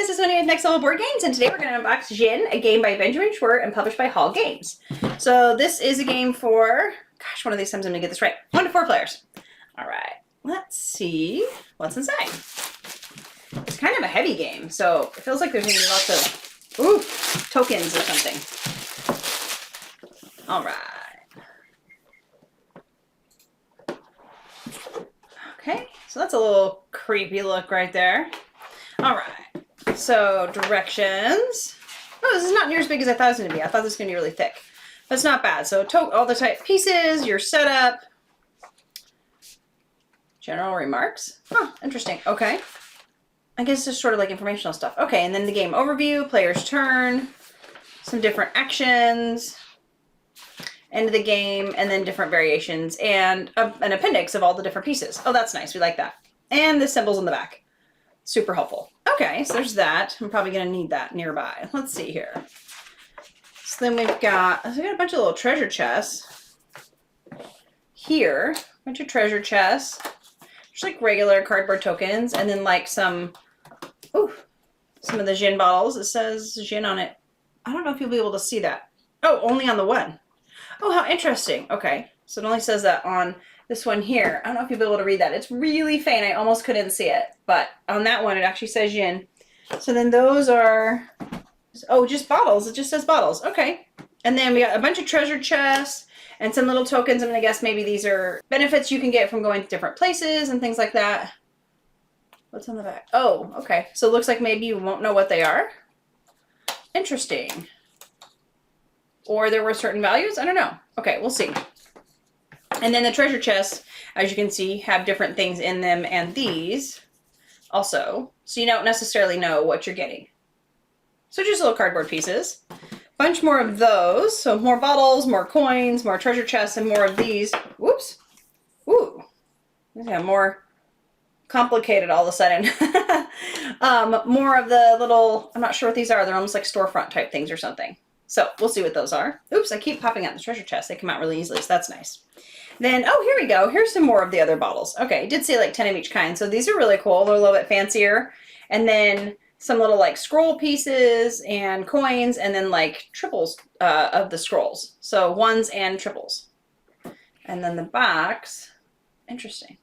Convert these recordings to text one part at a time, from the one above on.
guys, it's Sonia with Next Level Board Games, and today we're going to unbox Djinn, a game by Benjamin Schwer and published by Hall Games. So this is a game for, gosh, one of these times I'm going to get this right, 1 to 4 players. All right, let's see what's inside. It's kind of a heavy game, so it feels like there's going to be lots of, tokens or something. All right. Okay, so that's a little creepy look right there. All right, so directions. Oh, this is not near as big as I thought it was going to be. I thought this was going to be really thick, but it's not bad. So all the type pieces, your setup, general remarks. Huh, interesting. Okay. I guess it's just sort of like informational stuff. Okay, and then the game overview, player's turn, some different actions, end of the game, and then different variations, and an appendix of all the different pieces. Oh, that's nice. We like that. And the symbols on the back. Super helpful. Okay, so there's that. I'm probably going to need that nearby. Let's see here. So then we've got a bunch of little treasure chests here. A bunch of treasure chests. Just like regular cardboard tokens, and then like some of the Djinn bottles. It says Djinn on it. I don't know if you'll be able to see that. Oh, only on the one. Oh, how interesting. Okay, so it only says that on this one here. I don't know if you'll be able to read that. It's really faint. I almost couldn't see it. But on that one, it actually says Djinn. So then those are, oh, just bottles. It just says bottles. Okay. And then we got a bunch of treasure chests and some little tokens. I'm going to guess maybe these are benefits you can get from going to different places and things like that. What's on the back? Oh, okay. So it looks like maybe you won't know what they are. Interesting. Or there were certain values. I don't know. Okay, we'll see. And then the treasure chests, as you can see, have different things in them, and these also. So you don't necessarily know what you're getting. So just little cardboard pieces. Bunch more of those. So more bottles, more coins, more treasure chests, and more of these. Whoops. Ooh. Yeah, more complicated all of a sudden. More of the little, I'm not sure what these are. They're almost like storefront type things or something. So we'll see what those are. Oops, I keep popping out the treasure chests. They come out really easily, so that's nice. Then, oh, here we go. Here's some more of the other bottles. Okay, it did say like 10 of each kind. So these are really cool. They're a little bit fancier. And then some little like scroll pieces and coins, and then like triples of the scrolls. So ones and triples. And then the box, interesting.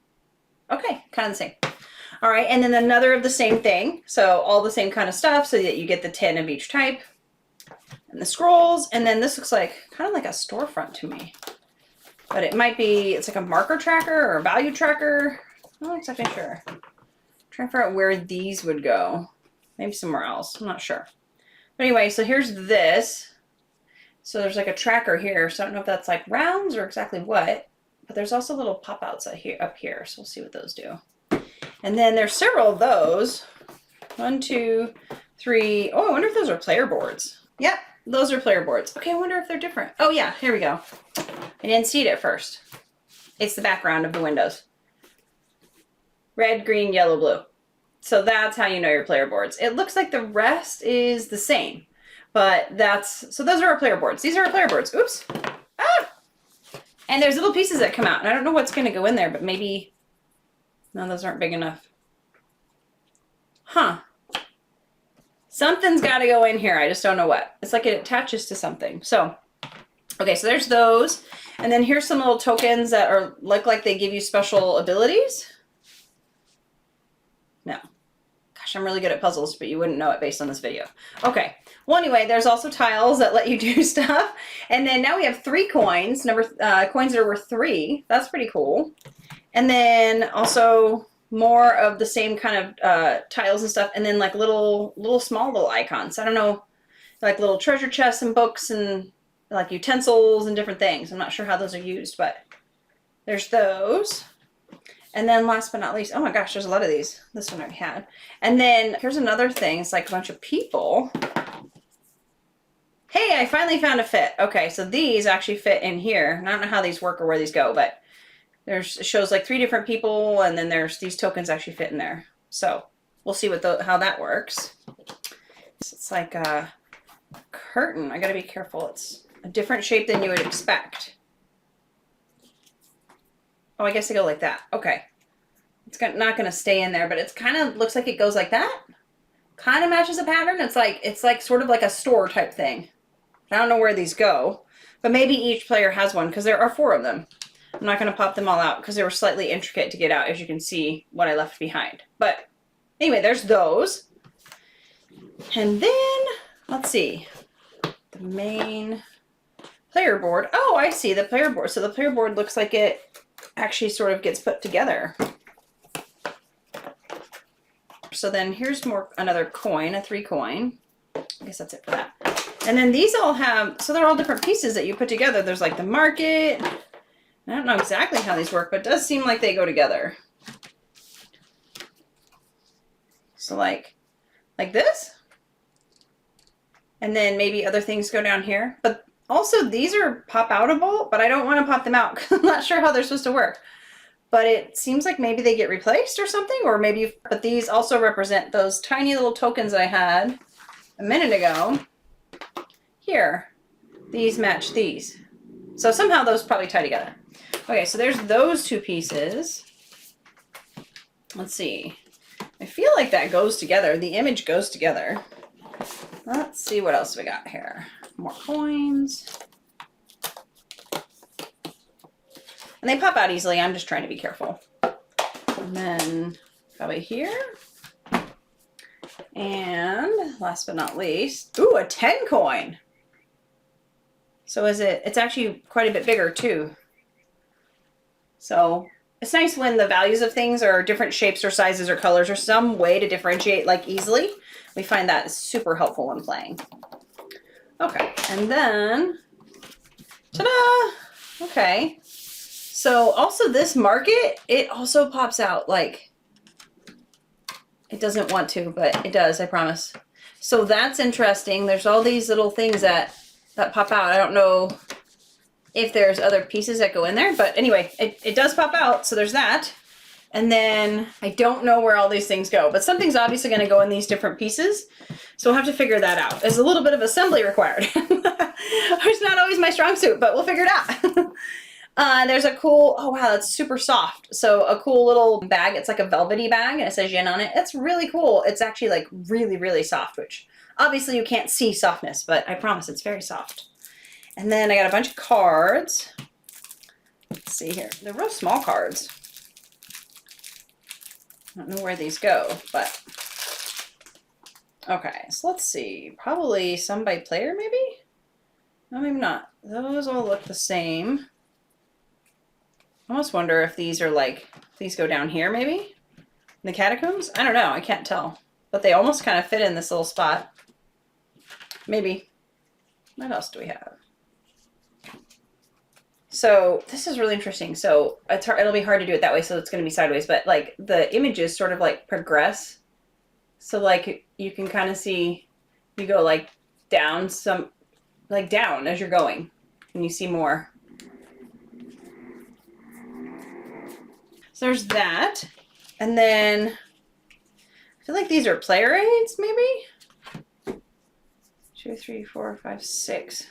Okay, kind of the same. All right, and then another of the same thing. So all the same kind of stuff so that you get the 10 of each type. And the scrolls, and then this looks like kind of like a storefront to me. But it might be, it's like a marker tracker or a value tracker. I'm not exactly sure. I'm trying to figure out where these would go. Maybe somewhere else. I'm not sure. But anyway, so here's this. So there's like a tracker here. So I don't know if that's like rounds or exactly what. But there's also little pop-outs up here. So we'll see what those do. And then there's several of those. 1, 2, 3. Oh, I wonder if those are player boards. Yep, those are player boards. Okay, I wonder if they're different. Oh yeah, here we go. I didn't see it at first. It's the background of the windows. Red, green, yellow, blue. So that's how you know your player boards. It looks like the rest is the same, but so those are our player boards. These are our player boards. Oops. Ah! And there's little pieces that come out, and I don't know what's going to go in there, but maybe, no, those aren't big enough. Huh. Something's got to go in here. I just don't know what. It's like it attaches to something. So, okay, so there's those. And then here's some little tokens that look like they give you special abilities. No. Gosh, I'm really good at puzzles, but you wouldn't know it based on this video. Okay. Well, anyway, there's also tiles that let you do stuff. And then now we have 3 coins. Coins that are worth 3. That's pretty cool. And then also more of the same kind of tiles and stuff, and then like small little icons. I don't know, like little treasure chests and books and like utensils and different things. I'm not sure how those are used, but there's those. And then last but not least, oh my gosh, there's a lot of these. This one I had. And then here's another thing. It's like a bunch of people. Hey, I finally found a fit. Okay, so these actually fit in here. And I don't know how these work or where these go, but it shows like 3 different people, and then there's these tokens actually fit in there. So we'll see how that works. It's like a curtain. I gotta be careful. It's a different shape than you would expect. Oh, I guess they go like that. Okay. It's not gonna stay in there, but it's kind of looks like it goes like that. kind of matches the pattern. It's like sort of like a store type thing. I don't know where these go, but maybe each player has one because there are 4 of them. I'm not going to pop them all out because they were slightly intricate to get out, as you can see what I left behind. But anyway, there's those. And then, let's see, the main player board. Oh, I see the player board. So the player board looks like it actually sort of gets put together. So then here's another coin, a 3 coin. I guess that's it for that. And then these all have, so they're all different pieces that you put together. There's like the market. I don't know exactly how these work, but it does seem like they go together. So like this. And then maybe other things go down here. But also these are pop-outable, but I don't want to pop them out because I'm not sure how they're supposed to work. But it seems like maybe they get replaced or something, or maybe, but these also represent those tiny little tokens I had a minute ago. Here, these match these. So somehow those probably tie together. Okay, so there's those 2 pieces. Let's see. I feel like that goes together. The image goes together. Let's see what else we got here. More coins. And they pop out easily. I'm just trying to be careful. And then probably here. And last but not least, ooh, a 10 coin. So it's actually quite a bit bigger too. So it's nice when the values of things are different shapes or sizes or colors or some way to differentiate like easily. We find that super helpful when playing. Okay, and then, ta-da! Okay, so also this market, it also pops out like, it doesn't want to, but it does, I promise. So that's interesting. There's all these little things that pop out. I don't know if there's other pieces that go in there, but anyway, it does pop out, so there's that. And then I don't know where all these things go, but something's obviously going to go in these different pieces. So we'll have to figure that out. There's a little bit of assembly required. It's not always my strong suit, but we'll figure it out. There's a cool, oh wow, that's super soft. So a cool little bag. It's like a velvety bag and it says Djinn on it. It's really cool. It's actually like really, really soft, which obviously you can't see softness, but I promise it's very soft. And then I got a bunch of cards. Let's see here. They're real small cards. I don't know where these go, but okay, so let's see. Probably some by player, maybe? No, maybe not. Those all look the same. I almost wonder if these are like, these go down here, maybe? In the catacombs? I don't know. I can't tell. But they almost kind of fit in this little spot. Maybe. What else do we have? So this is really interesting. So it's hard, it'll be hard to do it that way, so it's going to be sideways. But like the images sort of like progress. So like you can kind of see, you go like down some, like down as you're going, and you see more. So there's that, and then I feel like these are player aids, maybe. 2, 3, 4, 5, 6.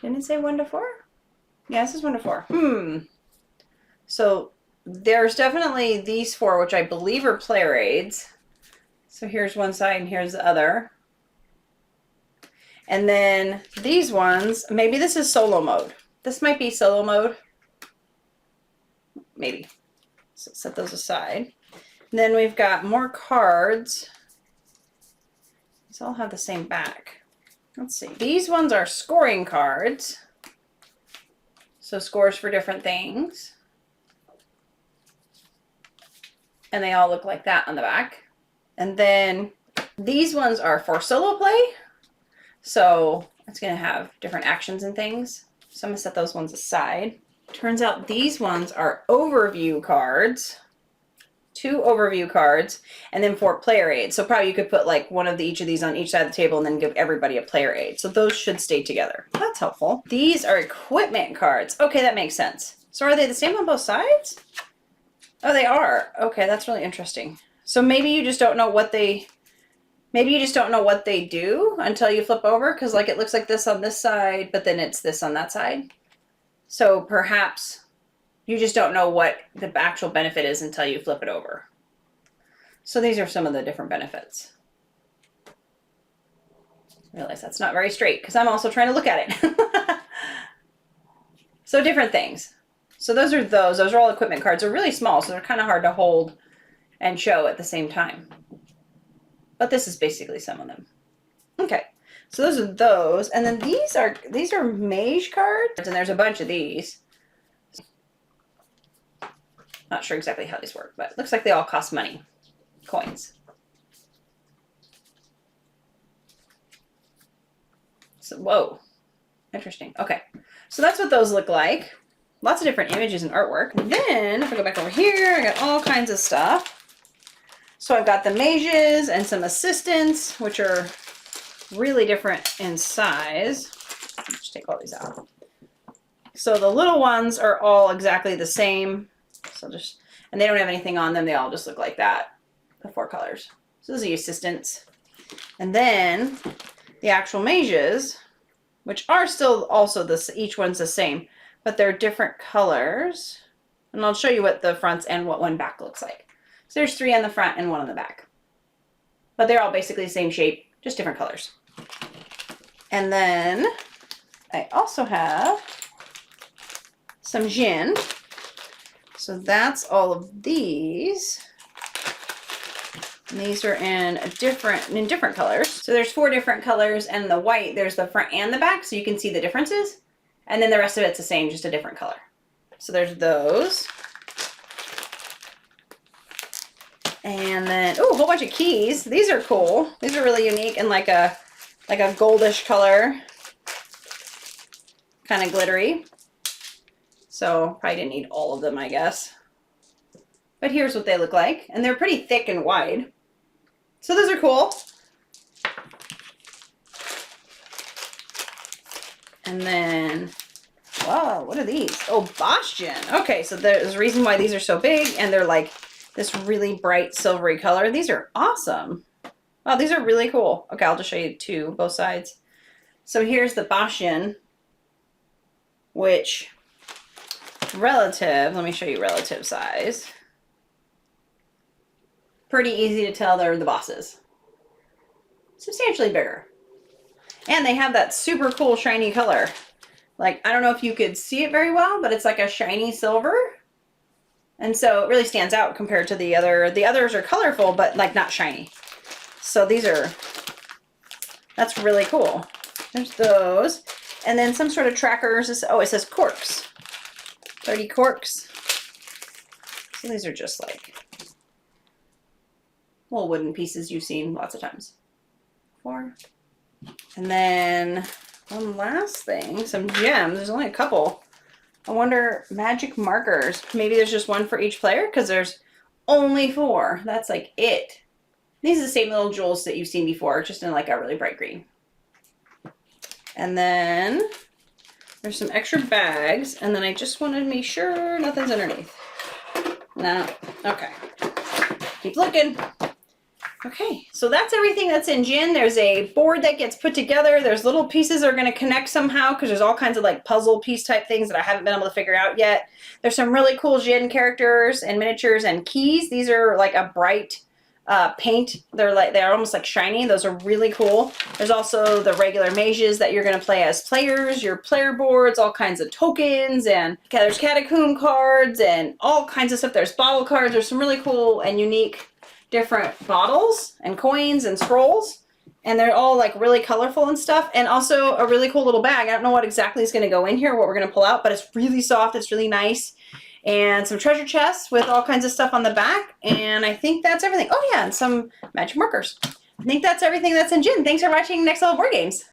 Didn't it say 1 to 4? Yeah, this is 1 to 4. So there's definitely these 4, which I believe are player aids. So here's one side and here's the other. And then these ones, maybe this is solo mode. This might be solo mode. Maybe. So set those aside. And then we've got more cards. These all have the same back. Let's see. These ones are scoring cards. So scores for different things. And they all look like that on the back. And then these ones are for solo play. So it's going to have different actions and things. So I'm going to set those ones aside. Turns out these ones are overview cards. 2 overview cards, and then 4 player aids. So probably you could put like one of each of these on each side of the table and then give everybody a player aid. So those should stay together. That's helpful. These are equipment cards. Okay, that makes sense. So are they the same on both sides? Oh, they are. Okay, that's really interesting. So maybe you just don't know what they do until you flip over, because like it looks like this on this side, but then it's this on that side. So perhaps you just don't know what the actual benefit is until you flip it over. So these are some of the different benefits. realize that's not very straight because I'm also trying to look at it. So different things. So those are those. Those are all equipment cards. They're really small, so they're kind of hard to hold and show at the same time. But this is basically some of them. Okay, so those are those. And then these are mage cards, and there's a bunch of these. Not sure exactly how these work, but it looks like they all cost money. Coins. So, whoa. Interesting. Okay. So that's what those look like. Lots of different images and artwork. And then, if I go back over here, I got all kinds of stuff. So I've got the mages and some assistants, which are really different in size. Just take all these out. So the little ones are all exactly the same. So just, and they don't have anything on them. They all just look like that. The 4 colors. So those are the assistants. And then the actual mages, which are still also this, each one's the same, but they're different colors. And I'll show you what the fronts and what one back looks like. So there's 3 on the front and 1 on the back. But they're all basically the same shape, just different colors. And then I also have some Djinn. So that's all of these. And these are in different colors. So there's 4 different colors, and the white, there's the front and the back, so you can see the differences. And then the rest of it's the same, just a different color. So there's those. And then, oh, a whole bunch of keys. These are cool. These are really unique and like a goldish color. Kind of glittery. So probably didn't need all of them, I guess. But here's what they look like. And they're pretty thick and wide. So those are cool. And then, whoa, what are these? Oh, Bastion. Okay, so there's a reason why these are so big, and they're like this really bright silvery color. These are awesome. Wow, these are really cool. Okay, I'll just show you 2, both sides. So here's the Bastion, which relative, let me show you relative size. Pretty easy to tell they're the bosses. Substantially bigger. And they have that super cool shiny color. Like, I don't know if you could see it very well, but it's like a shiny silver. And so it really stands out compared to the other. The others are colorful, but like not shiny. So that's really cool. There's those. And then some sort of trackers. Oh, it says corks. 30 corks. So these are just like little wooden pieces you've seen lots of times. 4. And then one last thing, some gems. There's only a couple. I wonder, magic markers. Maybe there's just 1 for each player because there's only 4. That's like it. These are the same little jewels that you've seen before, just in like a really bright green. And then there's some extra bags. And then I just wanted to be sure nothing's underneath. No. Okay. Keep looking. Okay, so that's everything that's in Djinn. There's a board that gets put together. There's little pieces that are going to connect somehow because there's all kinds of like puzzle piece type things that I haven't been able to figure out yet. There's some really cool Djinn characters and miniatures and keys. These are like a bright paint. They're almost like shiny. Those are really cool. There's also the regular mages that you're going to play as players, your player boards, all kinds of tokens, and there's catacomb cards and all kinds of stuff. There's bottle cards. There's some really cool and unique different bottles and coins and scrolls, and they're all like really colorful and stuff, and also a really cool little bag. I don't know what exactly is going to go in here, what we're going to pull out, but it's really soft, it's really nice, and some treasure chests with all kinds of stuff on the back, and I think that's everything. Oh yeah, and some magic markers. I think that's everything that's in Djinn. Thanks for watching Next Level Board Games.